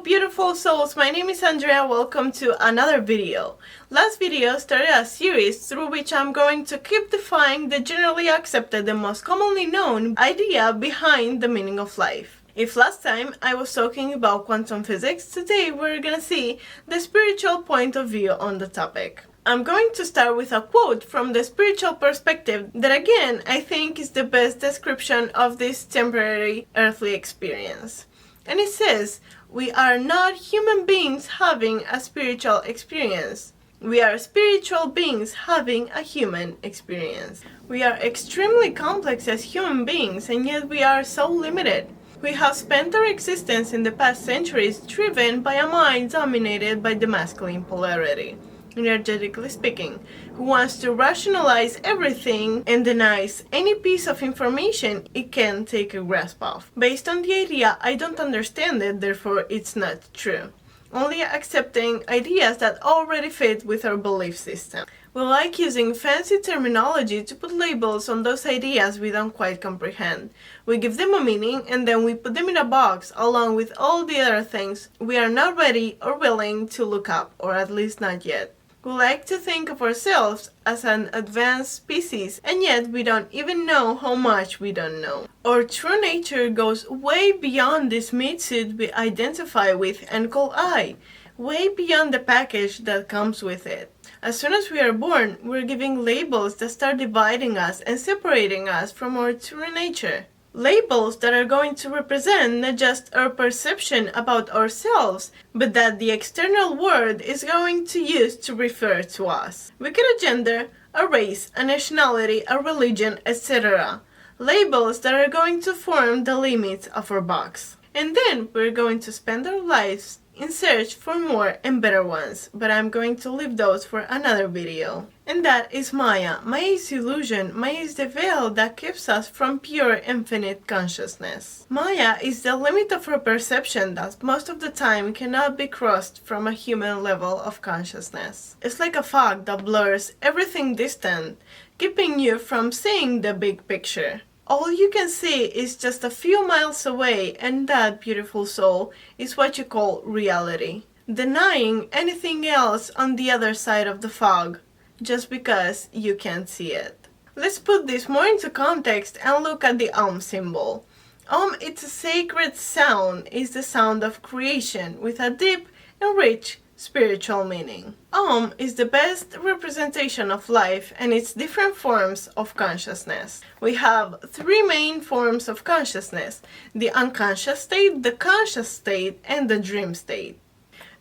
beautiful souls, my name is Andrea. Welcome to another video. Last video started a series through which I'm going to keep defying the generally accepted and most commonly known idea behind the meaning of life. If last time I was talking about quantum physics, today we're gonna see the spiritual point of view on the topic. I'm going to start with a quote from the spiritual perspective that again I think is the best description of this temporary earthly experience. And it says, "We are not human beings having a spiritual experience. We are spiritual beings having a human experience." We are extremely complex as human beings, and yet we are so limited. We have spent our existence in the past centuries driven by a mind dominated by the masculine polarity, energetically speaking, who wants to rationalize everything and denies any piece of information it can take a grasp of, based on the idea "I don't understand it, therefore it's not true," only accepting ideas that already fit with our belief system. We like using fancy terminology to put labels on those ideas we don't quite comprehend. We give them a meaning and then we put them in a box along with all the other things we are not ready or willing to look up, or at least not yet. We like to think of ourselves as an advanced species, and yet we don't even know how much we don't know. Our true nature goes way beyond this meat suit we identify with and call I, way beyond the package that comes with it. As soon as we are born, we're giving labels that start dividing us and separating us from our true nature. Labels that are going to represent not just our perception about ourselves, but that the external world is going to use to refer to us. We get a gender, a race, a nationality, a religion, etc. Labels that are going to form the limits of our box. And then we're going to spend our lives in search for more and better ones, but I'm going to leave those for another video. And that is Maya. Maya is illusion. Maya is the veil that keeps us from pure infinite consciousness. Maya is the limit of our perception that most of the time cannot be crossed from a human level of consciousness. It's like a fog that blurs everything distant, keeping you from seeing the big picture. All you can see is just a few miles away, and that, beautiful soul, is what you call reality. Denying anything else on the other side of the fog, just because you can't see it. Let's put this more into context and look at the symbol. It's a sacred sound, is the sound of creation with a deep and rich spiritual meaning. Is the best representation of life and its different forms of consciousness. We have three main forms of consciousness: the unconscious state, the conscious state, and the dream state.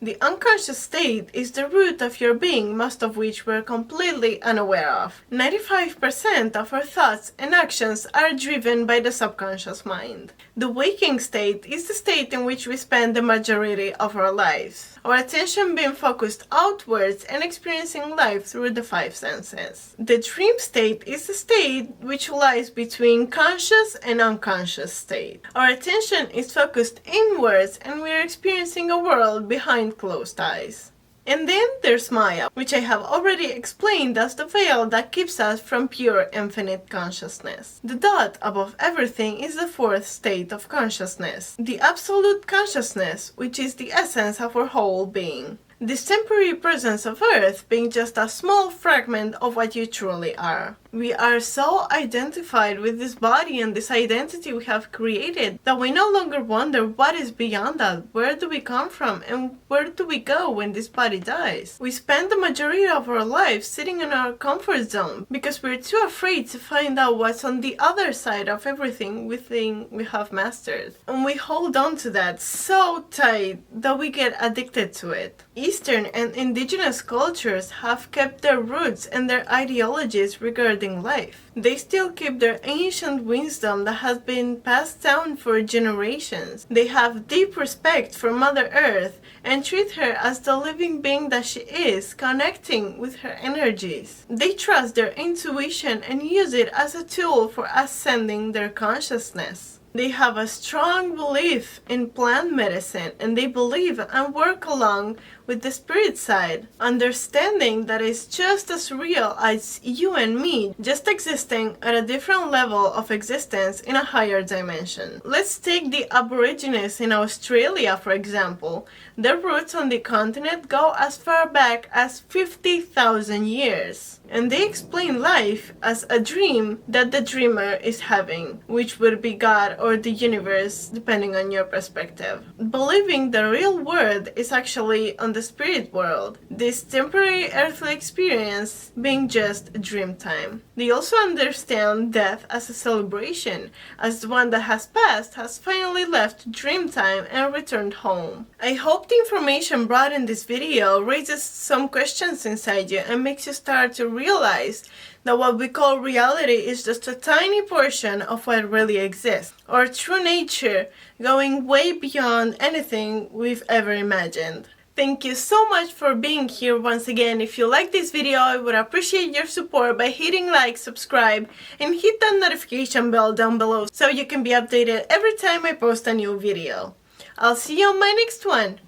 The unconscious state is the root of your being, most of which we're completely unaware of. 95% of our thoughts and actions are driven by the subconscious mind. The waking state is the state in which we spend the majority of our lives, our attention being focused outwards and experiencing life through the five senses. The dream state is the state which lies between conscious and unconscious state. Our attention is focused inwards and we are experiencing a world behind closed eyes. And then there's Maya, which I have already explained as the veil that keeps us from pure infinite consciousness. The dot above everything is the fourth state of consciousness, the absolute consciousness, which is the essence of our whole being. This temporary presence of Earth being just a small fragment of what you truly are. We are so identified with this body and this identity we have created that we no longer wonder what is beyond that, where do we come from, and where do we go when this body dies. We spend the majority of our lives sitting in our comfort zone because we're too afraid to find out what's on the other side of everything we think we have mastered. And we hold on to that so tight that we get addicted to it. Eastern and indigenous cultures have kept their roots and their ideologies regarding life. They still keep their ancient wisdom that has been passed down for generations. They have deep respect for Mother Earth and treat her as the living being that she is, connecting with her energies. They trust their intuition and use it as a tool for ascending their consciousness. They have a strong belief in plant medicine, and they believe and work along with the spirit side, understanding that it's just as real as you and me, just existing at a different level of existence in a higher dimension. Let's take the Aborigines in Australia, for example. Their roots on the continent go as far back as 50,000 years, and they explain life as a dream that the dreamer is having, which would be God or the universe, depending on your perspective. Believing the real world is actually on the spirit world, this temporary earthly experience being just dream time. They also understand death as a celebration, as the one that has passed has finally left dream time and returned home. I hope the information brought in this video raises some questions inside you and makes you start to realize that what we call reality is just a tiny portion of what really exists, our true nature going way beyond anything we've ever imagined. Thank you so much for being here once again. If you like this video, I would appreciate your support by hitting like, subscribe, and hit that notification bell down below so you can be updated every time I post a new video. I'll see you on my next one.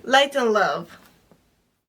Light and love.